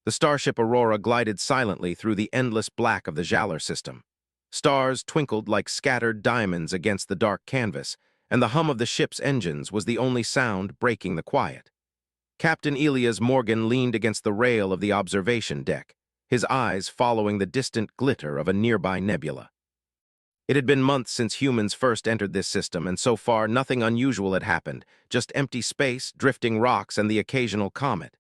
The starship Aurora glided silently through the endless black of the Jalor system. Stars twinkled like scattered diamonds against the dark canvas, and the hum of the ship's engines was the only sound breaking the quiet. Captain Elias Morgan leaned against the rail of the observation deck, his eyes following the distant glitter of a nearby nebula. It had been months since humans first entered this system, and so far nothing unusual had happened, just empty space, drifting rocks, and the occasional comet.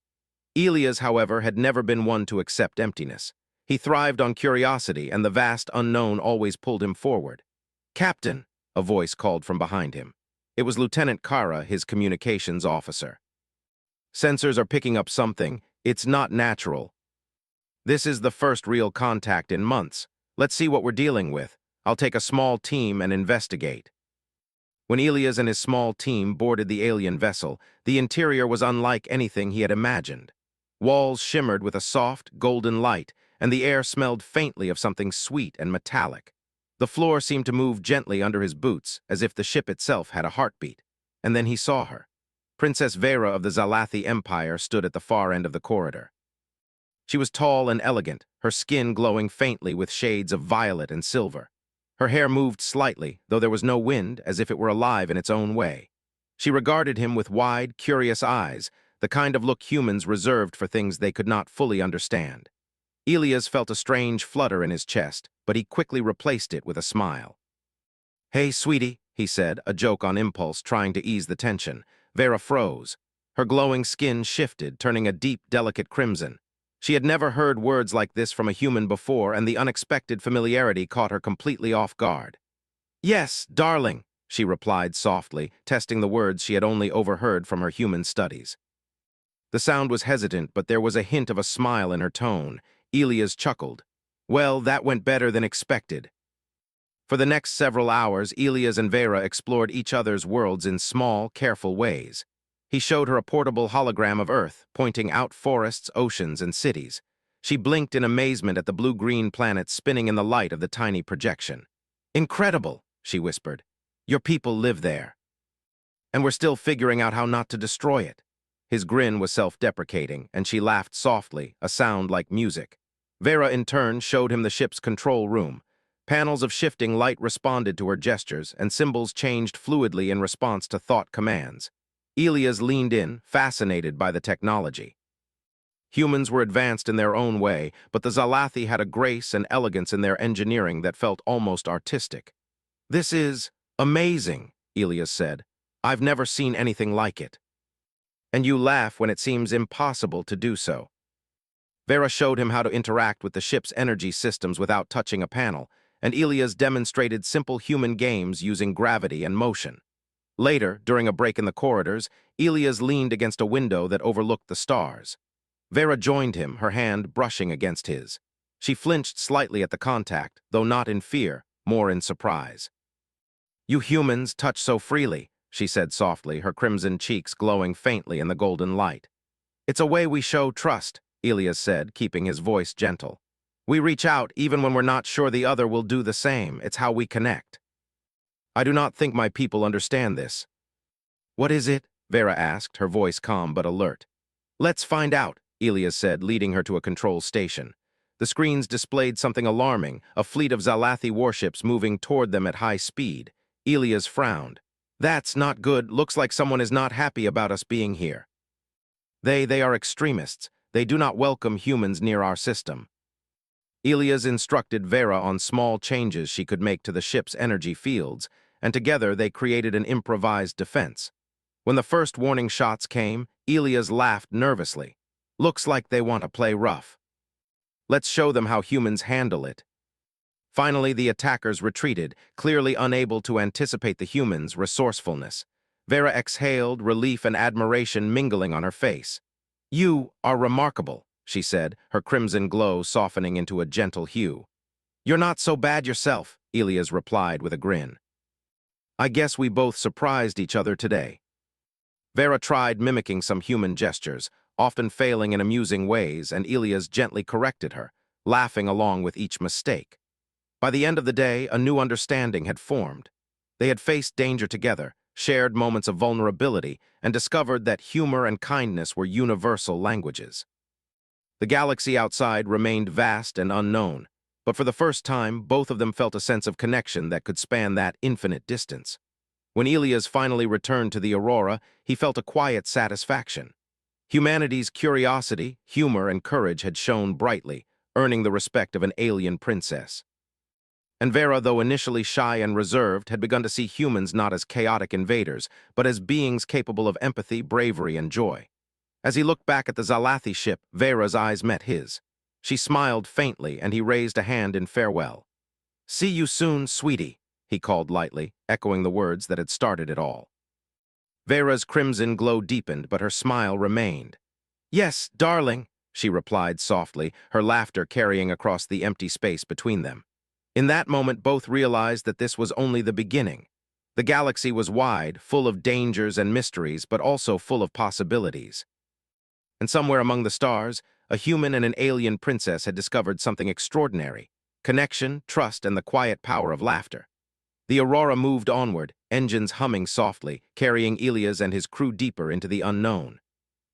Elias, however, had never been one to accept emptiness. He thrived on curiosity, and the vast unknown always pulled him forward. "Captain," a voice called from behind him. It was Lieutenant Kara, his communications officer. "Sensors are picking up something. It's not natural. This is the first real contact in months. Let's see what we're dealing with. I'll take a small team and investigate." When Elias and his small team boarded the alien vessel, the interior was unlike anything he had imagined. Walls shimmered with a soft, golden light, and the air smelled faintly of something sweet and metallic. The floor seemed to move gently under his boots, as if the ship itself had a heartbeat. And then he saw her. Princess Vera of the Zalathi Empire stood at the far end of the corridor. She was tall and elegant, her skin glowing faintly with shades of violet and silver. Her hair moved slightly, though there was no wind, as if it were alive in its own way. She regarded him with wide, curious eyes, the kind of look humans reserved for things they could not fully understand. Elias felt a strange flutter in his chest, but he quickly replaced it with a smile. "Hey, sweetie," he said, a joke on impulse trying to ease the tension. Vera froze. Her glowing skin shifted, turning a deep, delicate crimson. She had never heard words like this from a human before, and the unexpected familiarity caught her completely off guard. "Yes, darling," she replied softly, testing the words she had only overheard from her human studies. The sound was hesitant, but there was a hint of a smile in her tone. Elias chuckled. "Well, that went better than expected." For the next several hours, Elias and Vera explored each other's worlds in small, careful ways. He showed her a portable hologram of Earth, pointing out forests, oceans, and cities. She blinked in amazement at the blue-green planet spinning in the light of the tiny projection. "Incredible," she whispered. "Your people live there. And we're still figuring out how not to destroy it." His grin was self-deprecating, and she laughed softly, a sound like music. Vera, in turn, showed him the ship's control room. Panels of shifting light responded to her gestures, and symbols changed fluidly in response to thought commands. Elias leaned in, fascinated by the technology. Humans were advanced in their own way, but the Zalathi had a grace and elegance in their engineering that felt almost artistic. "This is amazing," Elias said. "I've never seen anything like it." "And you laugh when it seems impossible to do so." Vera showed him how to interact with the ship's energy systems without touching a panel, and Elias demonstrated simple human games using gravity and motion. Later, during a break in the corridors, Elias leaned against a window that overlooked the stars. Vera joined him, her hand brushing against his. She flinched slightly at the contact, though not in fear, more in surprise. "You humans touch so freely," she said softly, her crimson cheeks glowing faintly in the golden light. "It's a way we show trust," Elias said, keeping his voice gentle. "We reach out even when we're not sure the other will do the same. It's how we connect." "I do not think my people understand this." "What is it?" Vera asked, her voice calm but alert. "Let's find out," Elias said, leading her to a control station. The screens displayed something alarming, a fleet of Zalathi warships moving toward them at high speed. Elias frowned. "That's not good. Looks like someone is not happy about us being here." They are extremists. They do not welcome humans near our system." Elias instructed Vera on small changes she could make to the ship's energy fields, and together they created an improvised defense. When the first warning shots came, Elias laughed nervously. "Looks like they want to play rough. Let's show them how humans handle it." Finally, the attackers retreated, clearly unable to anticipate the humans' resourcefulness. Vera exhaled, relief and admiration mingling on her face. "You are remarkable," she said, her crimson glow softening into a gentle hue. "You're not so bad yourself," Elias replied with a grin. "I guess we both surprised each other today." Vera tried mimicking some human gestures, often failing in amusing ways, and Elias gently corrected her, laughing along with each mistake. By the end of the day, a new understanding had formed. They had faced danger together, shared moments of vulnerability, and discovered that humor and kindness were universal languages. The galaxy outside remained vast and unknown, but for the first time, both of them felt a sense of connection that could span that infinite distance. When Elias finally returned to the Aurora, he felt a quiet satisfaction. Humanity's curiosity, humor, and courage had shone brightly, earning the respect of an alien princess. And Vera, though initially shy and reserved, had begun to see humans not as chaotic invaders, but as beings capable of empathy, bravery, and joy. As he looked back at the Zalathi ship, Vera's eyes met his. She smiled faintly, and he raised a hand in farewell. "See you soon, sweetie," he called lightly, echoing the words that had started it all. Vera's crimson glow deepened, but her smile remained. "Yes, darling," she replied softly, her laughter carrying across the empty space between them. In that moment, both realized that this was only the beginning. The galaxy was wide, full of dangers and mysteries, but also full of possibilities. And somewhere among the stars, a human and an alien princess had discovered something extraordinary: connection, trust, and the quiet power of laughter. The Aurora moved onward, engines humming softly, carrying Elias and his crew deeper into the unknown.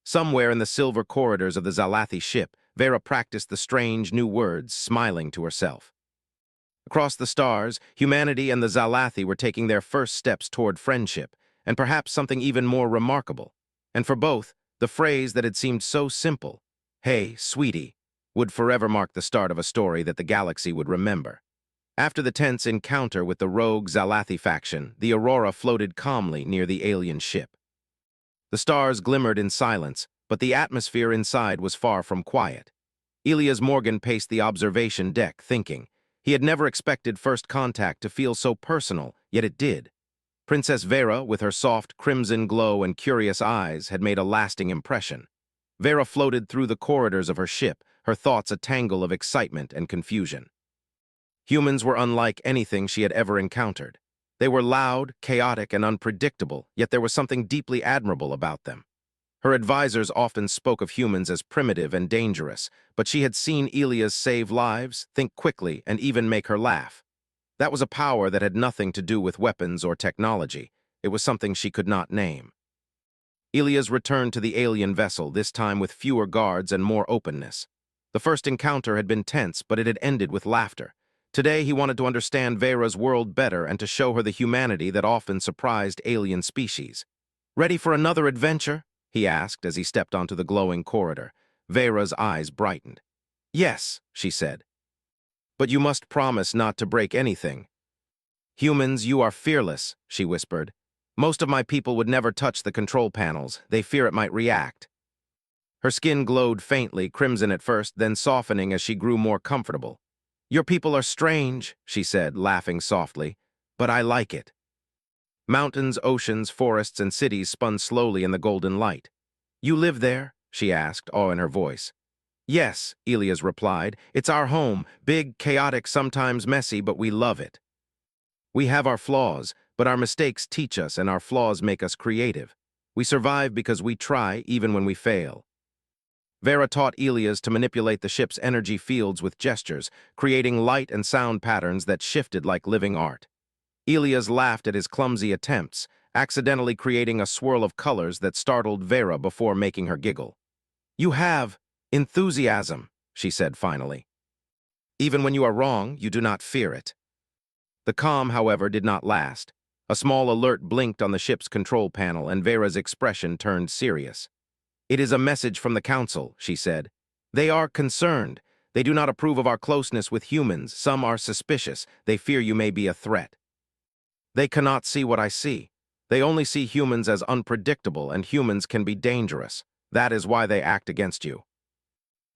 Somewhere in the silver corridors of the Zalathi ship, Vera practiced the strange new words, smiling to herself. Across the stars, humanity and the Zalathi were taking their first steps toward friendship, and perhaps something even more remarkable. And for both, the phrase that had seemed so simple, "Hey, sweetie," would forever mark the start of a story that the galaxy would remember. After the tense encounter with the rogue Zalathi faction, the Aurora floated calmly near the alien ship. The stars glimmered in silence, but the atmosphere inside was far from quiet. Elias Morgan paced the observation deck, thinking. He had never expected first contact to feel so personal, yet it did. Princess Vera, with her soft crimson glow and curious eyes, had made a lasting impression. Vera floated through the corridors of her ship, her thoughts a tangle of excitement and confusion. Humans were unlike anything she had ever encountered. They were loud, chaotic, and unpredictable, yet there was something deeply admirable about them. Her advisors often spoke of humans as primitive and dangerous, but she had seen Elias save lives, think quickly, and even make her laugh. That was a power that had nothing to do with weapons or technology. It was something she could not name. Elias returned to the alien vessel, this time with fewer guards and more openness. The first encounter had been tense, but it had ended with laughter. Today, he wanted to understand Vera's world better and to show her the humanity that often surprised alien species. "Ready for another adventure?" he asked as he stepped onto the glowing corridor. Vera's eyes brightened. "Yes," she said. "But you must promise not to break anything." "Humans, you are fearless," she whispered. "Most of my people would never touch the control panels. They fear it might react." Her skin glowed faintly, crimson at first, then softening as she grew more comfortable. "Your people are strange," she said, laughing softly, "but I like it." Mountains, oceans, forests, and cities spun slowly in the golden light. "You live there?" she asked, awe in her voice. "Yes," Elias replied. "It's our home, big, chaotic, sometimes messy, but we love it. We have our flaws, but our mistakes teach us and our flaws make us creative. We survive because we try, even when we fail." Vera taught Elias to manipulate the ship's energy fields with gestures, creating light and sound patterns that shifted like living art. Elias laughed at his clumsy attempts, accidentally creating a swirl of colors that startled Vera before making her giggle. "You have enthusiasm," she said finally. "Even when you are wrong, you do not fear it." The calm, however, did not last. A small alert blinked on the ship's control panel, and Vera's expression turned serious. "It is a message from the Council," she said. "They are concerned. They do not approve of our closeness with humans. Some are suspicious. They fear you may be a threat. They cannot see what I see. They only see humans as unpredictable, and humans can be dangerous. That is why they act against you.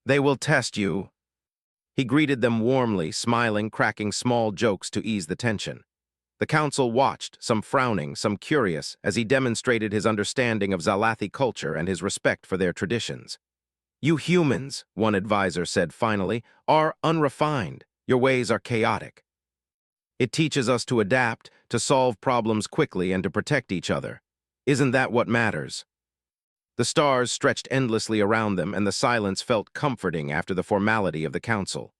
They will test you." He greeted them warmly, smiling, cracking small jokes to ease the tension. The council watched, some frowning, some curious, as he demonstrated his understanding of Zalathi culture and his respect for their traditions. "You humans," one advisor said finally, "are unrefined. Your ways are chaotic. It teaches us to adapt, to solve problems quickly, and to protect each other. Isn't that what matters?" The stars stretched endlessly around them, and the silence felt comforting after the formality of the council.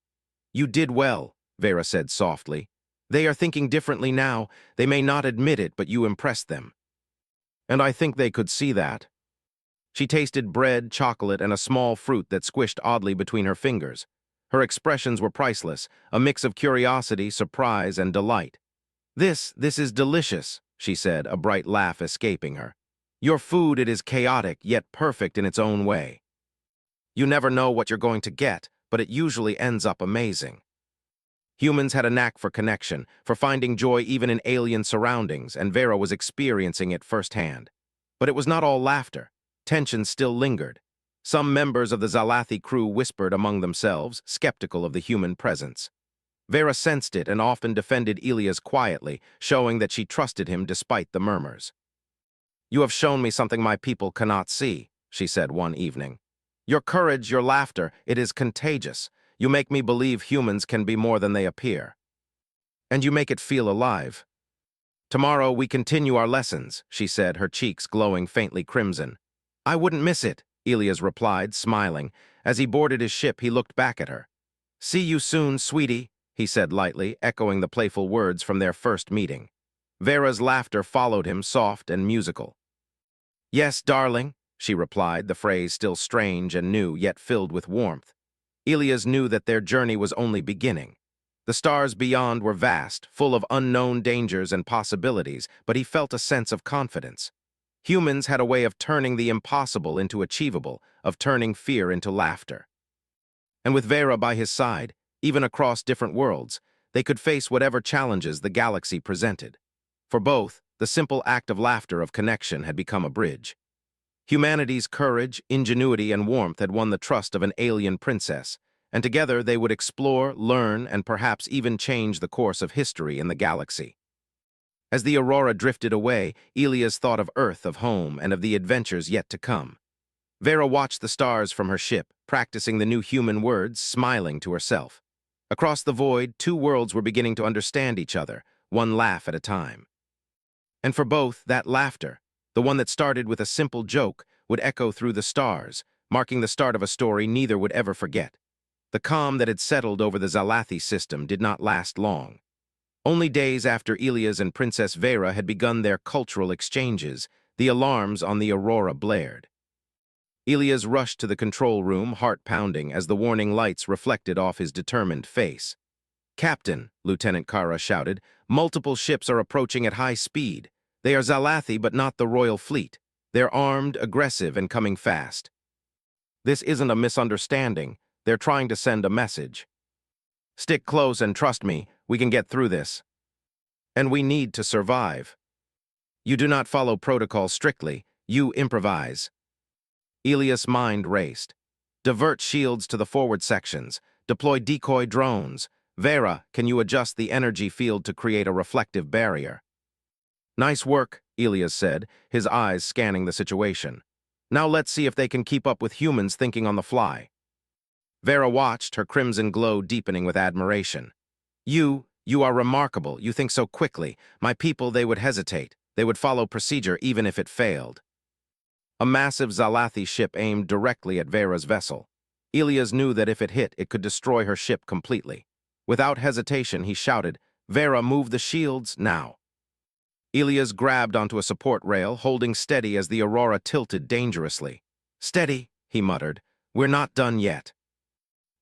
"You did well," Vera said softly. "They are thinking differently now. They may not admit it, but you impressed them. And I think they could see that." She tasted bread, chocolate, and a small fruit that squished oddly between her fingers. Her expressions were priceless, a mix of curiosity, surprise, and delight. This is delicious," she said, a bright laugh escaping her. "Your food, it is chaotic, yet perfect in its own way. You never know what you're going to get, but it usually ends up amazing." Humans had a knack for connection, for finding joy even in alien surroundings, and Vera was experiencing it firsthand. But it was not all laughter. Tension still lingered. Some members of the Zalathi crew whispered among themselves, skeptical of the human presence. Vera sensed it and often defended Elias quietly, showing that she trusted him despite the murmurs. "You have shown me something my people cannot see," she said one evening. "Your courage, your laughter, it is contagious. You make me believe humans can be more than they appear. And you make it feel alive. Tomorrow we continue our lessons," she said, her cheeks glowing faintly crimson. "I wouldn't miss it," Elias replied, smiling. As he boarded his ship, he looked back at her. "See you soon, sweetie," he said lightly, echoing the playful words from their first meeting. Vera's laughter followed him, soft and musical. "Yes, darling," she replied, the phrase still strange and new, yet filled with warmth. Elias knew that their journey was only beginning. The stars beyond were vast, full of unknown dangers and possibilities, but he felt a sense of confidence. Humans had a way of turning the impossible into achievable, of turning fear into laughter. And with Vera by his side, even across different worlds, they could face whatever challenges the galaxy presented. For both, the simple act of laughter, of connection, had become a bridge. Humanity's courage, ingenuity, and warmth had won the trust of an alien princess, and together they would explore, learn, and perhaps even change the course of history in the galaxy. As the aurora drifted away, Elias thought of Earth, of home, and of the adventures yet to come. Vera watched the stars from her ship, practicing the new human words, smiling to herself. Across the void, two worlds were beginning to understand each other, one laugh at a time. And for both, that laughter, the one that started with a simple joke, would echo through the stars, marking the start of a story neither would ever forget. The calm that had settled over the Zalathi system did not last long. Only days after Elias and Princess Vera had begun their cultural exchanges, the alarms on the Aurora blared. Elias rushed to the control room, heart pounding, as the warning lights reflected off his determined face. "Captain," Lieutenant Kara shouted, "multiple ships are approaching at high speed. They are Zalathi, but not the Royal Fleet. They're armed, aggressive, and coming fast. This isn't a misunderstanding. They're trying to send a message. Stick close and trust me, we can get through this. And we need to survive. You do not follow protocol strictly, you improvise." Elias' mind raced. "Divert shields to the forward sections. Deploy decoy drones. Vera, can you adjust the energy field to create a reflective barrier?" "Nice work," Elias said, his eyes scanning the situation. "Now let's see if they can keep up with humans thinking on the fly." Vera watched, her crimson glow deepening with admiration. You are remarkable. You think so quickly. My people, they would hesitate. They would follow procedure even if it failed." A massive Zalathi ship aimed directly at Vera's vessel. Elias knew that if it hit, it could destroy her ship completely. Without hesitation, he shouted, "Vera, move the shields, now." Elias grabbed onto a support rail, holding steady as the Aurora tilted dangerously. "Steady," he muttered. "We're not done yet."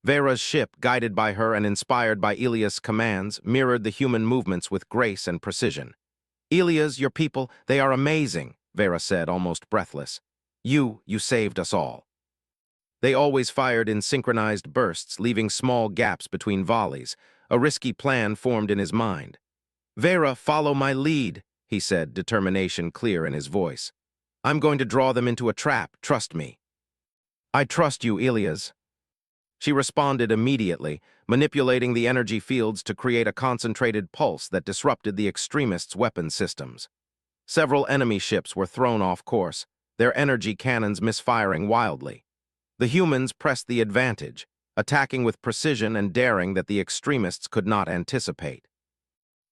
Vera's ship, guided by her and inspired by Elias' commands, mirrored the human movements with grace and precision. "Elias, your people, they are amazing," Vera said, almost breathless. You saved us all." They always fired in synchronized bursts, leaving small gaps between volleys. A risky plan formed in his mind. "Vera, follow my lead," he said, determination clear in his voice. "I'm going to draw them into a trap, trust me." "I trust you, Elias." She responded immediately, manipulating the energy fields to create a concentrated pulse that disrupted the extremists' weapon systems. Several enemy ships were thrown off course, their energy cannons misfiring wildly. The humans pressed the advantage, attacking with precision and daring that the extremists could not anticipate.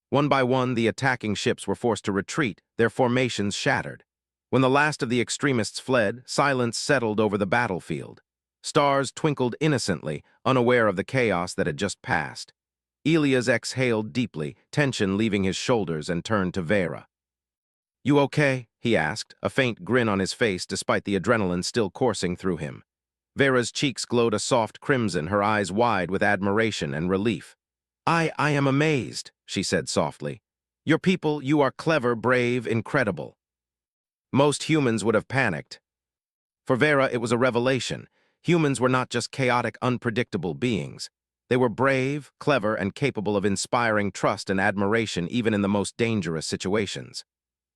One by one, the attacking ships were forced to retreat, their formations shattered. When the last of the extremists fled, silence settled over the battlefield. Stars twinkled innocently, unaware of the chaos that had just passed. Elias exhaled deeply, tension leaving his shoulders, and turned to Vera. You okay? He asked, a faint grin on his face despite the adrenaline still coursing through him. Vera's cheeks glowed a soft crimson, her eyes wide with admiration and relief. I am amazed, she said softly. Your people, you are clever, brave, incredible. Most humans would have panicked. For Vera, it was a revelation. Humans were not just chaotic, unpredictable beings. They were brave, clever, and capable of inspiring trust and admiration even in the most dangerous situations.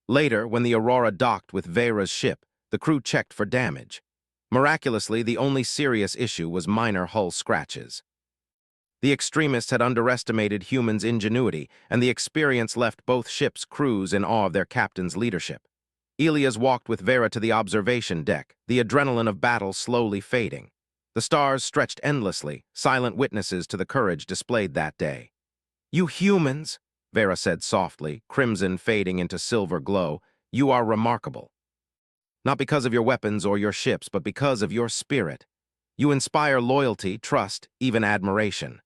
Later, when the Aurora docked with Vera's ship, the crew checked for damage. Miraculously, the only serious issue was minor hull scratches. The extremists had underestimated humans' ingenuity, and the experience left both ships' crews in awe of their captain's leadership. Elias walked with Vera to the observation deck, the adrenaline of battle slowly fading. The stars stretched endlessly, silent witnesses to the courage displayed that day. You humans, Vera said softly, crimson fading into silver glow, you are remarkable. Not because of your weapons or your ships, but because of your spirit. You inspire loyalty, trust, even admiration.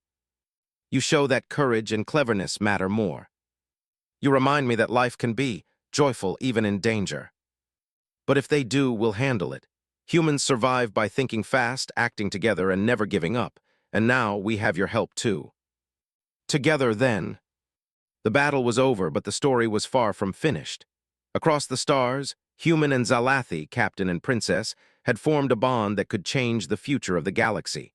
You show that courage and cleverness matter more. You remind me that life can be joyful even in danger. But if they do, we'll handle it. Humans survive by thinking fast, acting together, and never giving up. And now we have your help too. Together then. The battle was over, but the story was far from finished. Across the stars, Human and Zalathi, captain and princess, had formed a bond that could change the future of the galaxy.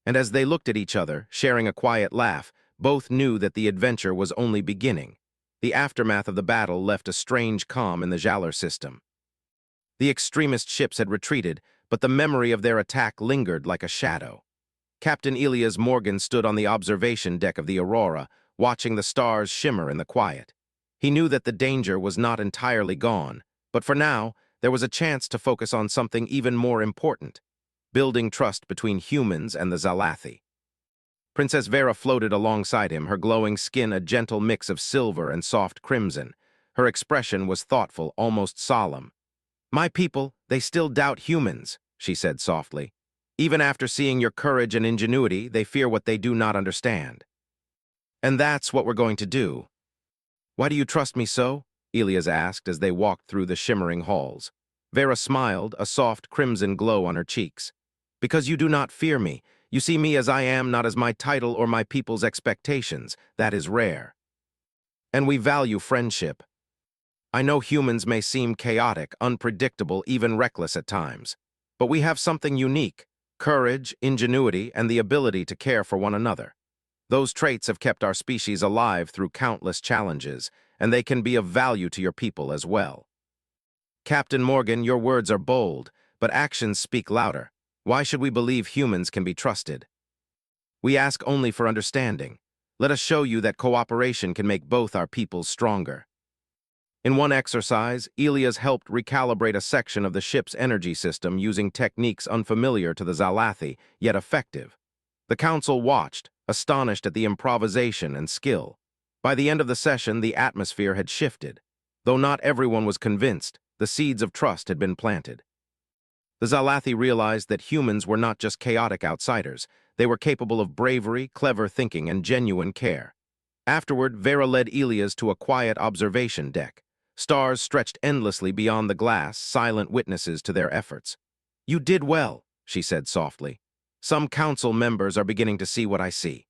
And as they looked at each other, sharing a quiet laugh, both knew that the adventure was only beginning. The aftermath of the battle left a strange calm in the Zhalar system. The extremist ships had retreated, but the memory of their attack lingered like a shadow. Captain Elias Morgan stood on the observation deck of the Aurora, watching the stars shimmer in the quiet. He knew that the danger was not entirely gone, but for now, there was a chance to focus on something even more important: building trust between humans and the Zalathi. Princess Vera floated alongside him, her glowing skin a gentle mix of silver and soft crimson. Her expression was thoughtful, almost solemn. My people, they still doubt humans, she said softly. Even after seeing your courage and ingenuity, they fear what they do not understand. And that's what we're going to do. Why do you trust me so? Elias asked as they walked through the shimmering halls. Vera smiled, a soft crimson glow on her cheeks. Because you do not fear me. You see me as I am, not as my title or my people's expectations. That is rare. And we value friendship. I know humans may seem chaotic, unpredictable, even reckless at times. But we have something unique: courage, ingenuity, and the ability to care for one another. Those traits have kept our species alive through countless challenges, and they can be of value to your people as well. Captain Morgan, your words are bold, but actions speak louder. Why should we believe humans can be trusted? We ask only for understanding. Let us show you that cooperation can make both our peoples stronger. In one exercise, Elias helped recalibrate a section of the ship's energy system using techniques unfamiliar to the Zalathi, yet effective. The council watched, astonished at the improvisation and skill. By the end of the session, the atmosphere had shifted. Though not everyone was convinced, the seeds of trust had been planted. The Zalathi realized that humans were not just chaotic outsiders. They were capable of bravery, clever thinking, and genuine care. Afterward, Vera led Elias to a quiet observation deck. Stars stretched endlessly beyond the glass, silent witnesses to their efforts. You did well, she said softly. Some council members are beginning to see what I see.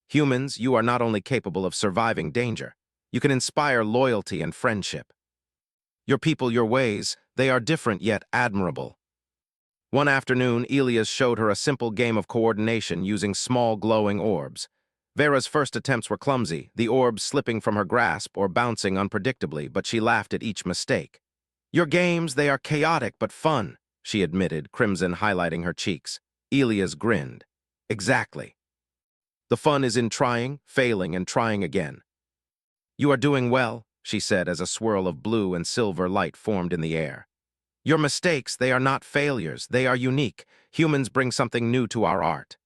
Humans, you are not only capable of surviving danger, you can inspire loyalty and friendship. Your people, your ways, they are different yet admirable. One afternoon, Elias showed her a simple game of coordination using small glowing orbs. Vera's first attempts were clumsy, the orbs slipping from her grasp or bouncing unpredictably, but she laughed at each mistake. Your games, they are chaotic but fun, she admitted, crimson highlighting her cheeks. Elias grinned. Exactly. The fun is in trying, failing, and trying again. You are doing well, she said as a swirl of blue and silver light formed in the air. Your mistakes, they are not failures, they are unique. Humans bring something new to our art.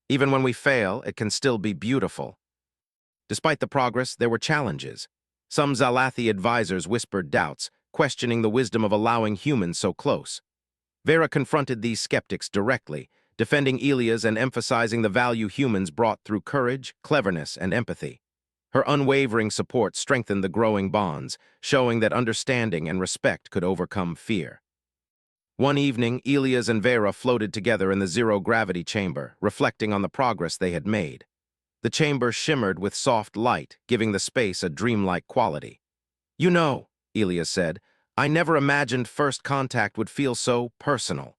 Even when we fail, it can still be beautiful. Despite the progress, there were challenges. Some Zalathi advisors whispered doubts, questioning the wisdom of allowing humans so close. Vera confronted these skeptics directly, defending Elias and emphasizing the value humans brought through courage, cleverness, and empathy. Her unwavering support strengthened the growing bonds, showing that understanding and respect could overcome fear. One evening, Elias and Vera floated together in the zero-gravity chamber, reflecting on the progress they had made. The chamber shimmered with soft light, giving the space a dreamlike quality. "You know," Elias said, "I never imagined first contact would feel so personal.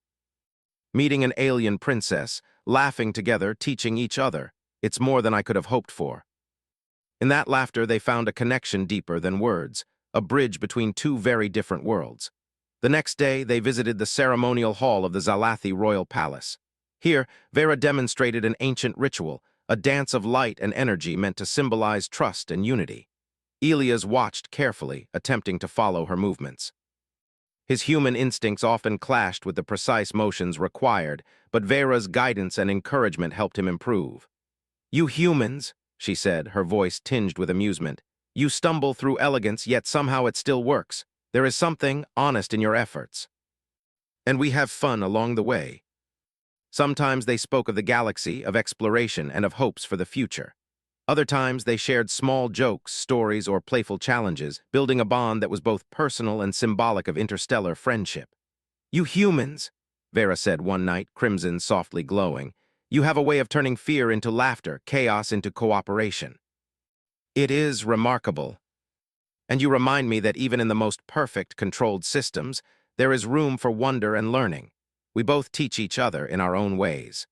Meeting an alien princess, laughing together, teaching each other, it's more than I could have hoped for." In that laughter, they found a connection deeper than words, a bridge between two very different worlds. The next day, they visited the ceremonial hall of the Zalathi royal palace. Here, Vera demonstrated an ancient ritual, a dance of light and energy meant to symbolize trust and unity. Elias watched carefully, attempting to follow her movements. His human instincts often clashed with the precise motions required, but Vera's guidance and encouragement helped him improve. "You humans," she said, her voice tinged with amusement, "you stumble through elegance, yet somehow it still works. There is something honest in your efforts. And we have fun along the way." Sometimes they spoke of the galaxy, of exploration, and of hopes for the future. Other times they shared small jokes, stories, or playful challenges, building a bond that was both personal and symbolic of interstellar friendship. "You humans," Vera said one night, crimson softly glowing, "you have a way of turning fear into laughter, chaos into cooperation. It is remarkable. And you remind me that even in the most perfect, controlled systems, there is room for wonder and learning. We both teach each other in our own ways."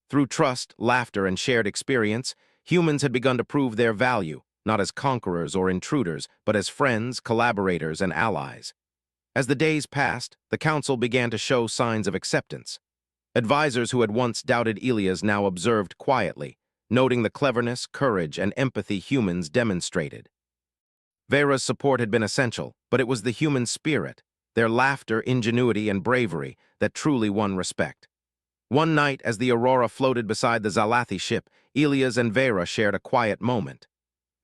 Through trust, laughter, and shared experience, humans had begun to prove their value, not as conquerors or intruders, but as friends, collaborators, and allies. As the days passed, the council began to show signs of acceptance. Advisors who had once doubted Elias now observed quietly, noting the cleverness, courage, and empathy humans demonstrated. Vera's support had been essential, but it was the human spirit, their laughter, ingenuity, and bravery that truly won respect. One night, as the Aurora floated beside the Zalathi ship, Elias and Vera shared a quiet moment.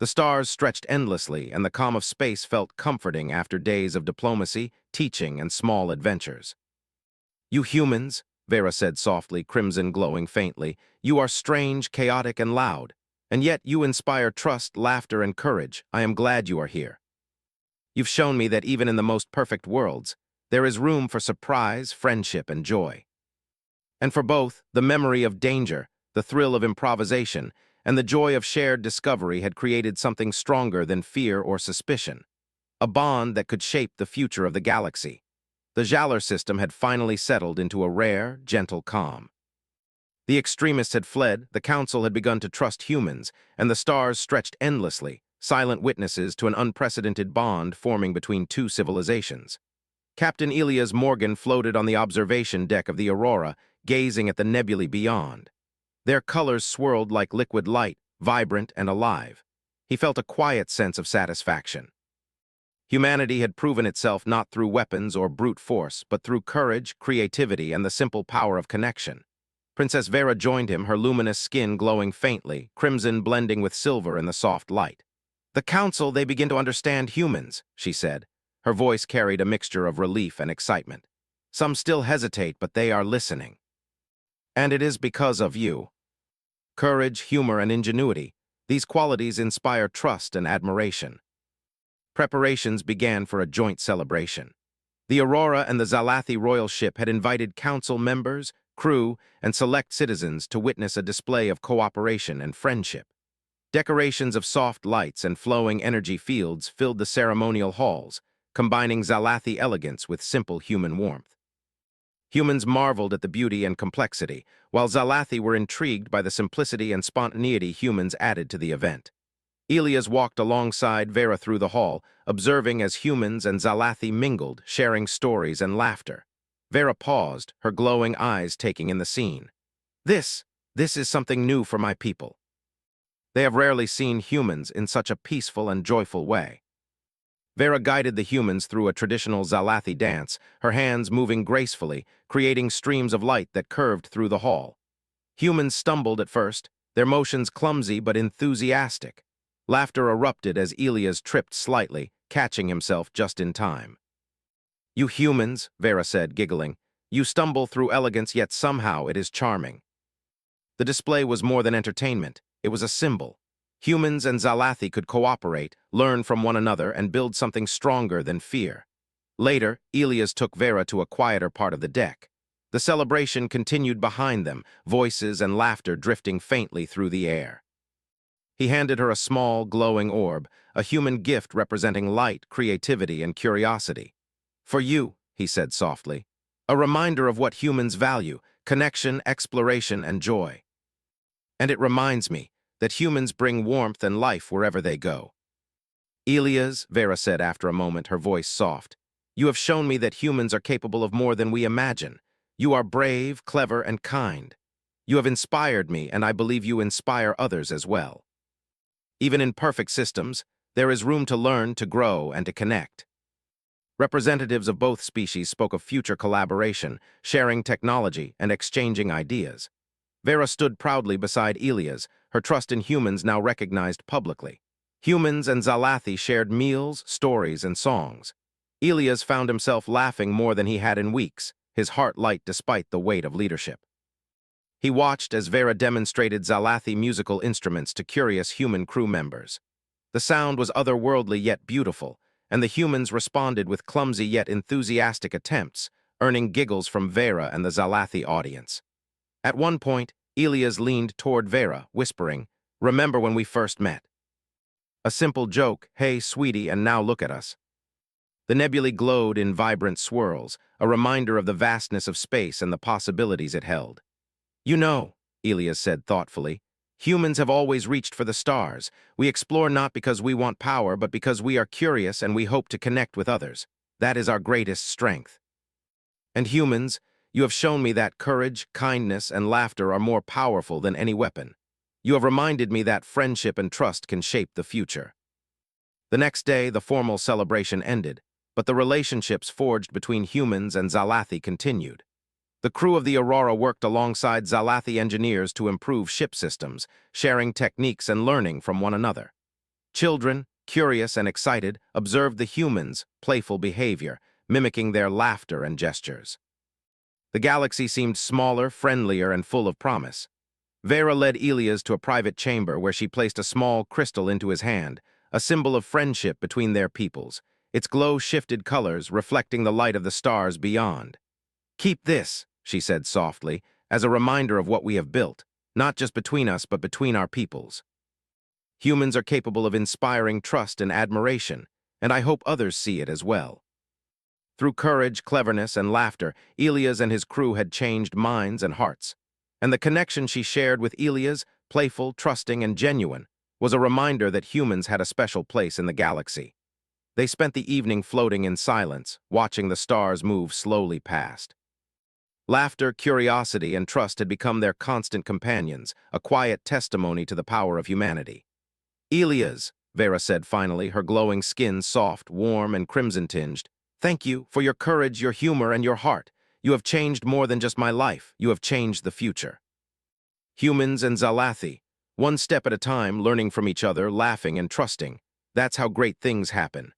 The stars stretched endlessly, and the calm of space felt comforting after days of diplomacy, teaching, and small adventures. "You humans," Vera said softly, crimson glowing faintly, "you are strange, chaotic, and loud. And yet you inspire trust, laughter, and courage. I am glad you are here. You've shown me that even in the most perfect worlds, there is room for surprise, friendship, and joy. And for both, the memory of danger, the thrill of improvisation, and the joy of shared discovery had created something stronger than fear or suspicion, a bond that could shape the future of the galaxy. The Jalor system had finally settled into a rare, gentle calm. The extremists had fled, the council had begun to trust humans, and the stars stretched endlessly, silent witnesses to an unprecedented bond forming between two civilizations. Captain Elias Morgan floated on the observation deck of the Aurora, gazing at the nebulae beyond. Their colors swirled like liquid light, vibrant and alive. He felt a quiet sense of satisfaction. Humanity had proven itself not through weapons or brute force, but through courage, creativity, and the simple power of connection. Princess Vera joined him, her luminous skin glowing faintly, crimson blending with silver in the soft light. "The council, they begin to understand humans," she said. Her voice carried a mixture of relief and excitement. "Some still hesitate, but they are listening. And it is because of you. Courage, humor, and ingenuity, these qualities inspire trust and admiration." Preparations began for a joint celebration. The Aurora and the Zalathi royal ship had invited council members, crew, and select citizens to witness a display of cooperation and friendship. Decorations of soft lights and flowing energy fields filled the ceremonial halls, combining Zalathi elegance with simple human warmth. Humans marveled at the beauty and complexity, while Zalathi were intrigued by the simplicity and spontaneity humans added to the event. Elias walked alongside Vera through the hall, observing as humans and Zalathi mingled, sharing stories and laughter. Vera paused, her glowing eyes taking in the scene. This is something new for my people. They have rarely seen humans in such a peaceful and joyful way." Vera guided the humans through a traditional Zalathi dance, her hands moving gracefully, creating streams of light that curved through the hall. Humans stumbled at first, their motions clumsy but enthusiastic. Laughter erupted as Elias tripped slightly, catching himself just in time. "You humans," Vera said, giggling, "you stumble through elegance, yet somehow it is charming." The display was more than entertainment, it was a symbol. Humans and Zalathi could cooperate, learn from one another, and build something stronger than fear. Later, Elias took Vera to a quieter part of the deck. The celebration continued behind them, voices and laughter drifting faintly through the air. He handed her a small, glowing orb, a human gift representing light, creativity, and curiosity. "For you," he said softly, "a reminder of what humans value, connection, exploration, and joy. And it reminds me that humans bring warmth and life wherever they go." "Elias," Vera said after a moment, her voice soft, "you have shown me that humans are capable of more than we imagine. You are brave, clever, and kind. You have inspired me, and I believe you inspire others as well. Even in perfect systems, there is room to learn, to grow, and to connect." Representatives of both species spoke of future collaboration, sharing technology, and exchanging ideas. Vera stood proudly beside Elias, her trust in humans now recognized publicly. Humans and Zalathi shared meals, stories, and songs. Elias found himself laughing more than he had in weeks, his heart light despite the weight of leadership. He watched as Vera demonstrated Zalathi musical instruments to curious human crew members. The sound was otherworldly yet beautiful, and the humans responded with clumsy yet enthusiastic attempts, earning giggles from Vera and the Zalathi audience. At one point, Elias leaned toward Vera, whispering, "Remember when we first met? A simple joke, hey, sweetie, and now look at us." The nebulae glowed in vibrant swirls, a reminder of the vastness of space and the possibilities it held. "You know," Elias said thoughtfully, "humans have always reached for the stars. We explore not because we want power, but because we are curious and we hope to connect with others. That is our greatest strength. And humans, you have shown me that courage, kindness, and laughter are more powerful than any weapon. You have reminded me that friendship and trust can shape the future." The next day, the formal celebration ended, but the relationships forged between humans and Zalathi continued. The crew of the Aurora worked alongside Zalathi engineers to improve ship systems, sharing techniques and learning from one another. Children, curious and excited, observed the humans' playful behavior, mimicking their laughter and gestures. The galaxy seemed smaller, friendlier, and full of promise. Vera led Elias to a private chamber where she placed a small crystal into his hand, a symbol of friendship between their peoples. Its glow shifted colors, reflecting the light of the stars beyond. "Keep this," she said softly, "as a reminder of what we have built, not just between us, but between our peoples. Humans are capable of inspiring trust and admiration, and I hope others see it as well." Through courage, cleverness, and laughter, Elias and his crew had changed minds and hearts. And the connection she shared with Elias, playful, trusting, and genuine, was a reminder that humans had a special place in the galaxy. They spent the evening floating in silence, watching the stars move slowly past. Laughter, curiosity, and trust had become their constant companions, a quiet testimony to the power of humanity. "Elias," Vera said finally, her glowing skin soft, warm, and crimson-tinged, "thank you for your courage, your humor, and your heart. You have changed more than just my life. You have changed the future." Humans and Zalathi, one step at a time, learning from each other, laughing and trusting. That's how great things happen.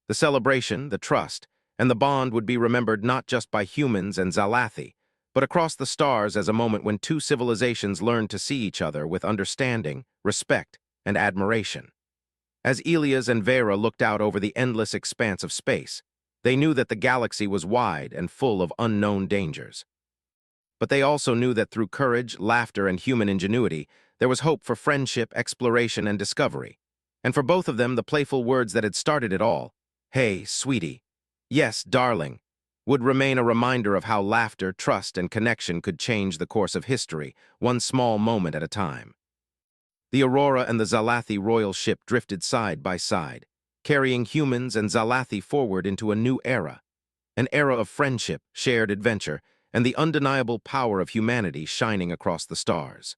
The celebration, the trust, and the bond would be remembered not just by humans and Zalathi, but across the stars as a moment when two civilizations learned to see each other with understanding, respect, and admiration. As Elias and Vera looked out over the endless expanse of space, they knew that the galaxy was wide and full of unknown dangers. But they also knew that through courage, laughter, and human ingenuity, there was hope for friendship, exploration, and discovery. And for both of them, the playful words that had started it all, "Hey, sweetie," "Yes, darling," would remain a reminder of how laughter, trust, and connection could change the course of history, one small moment at a time. The Aurora and the Zalathi royal ship drifted side by side, carrying humans and Zalathi forward into a new era, an era of friendship, shared adventure, and the undeniable power of humanity shining across the stars.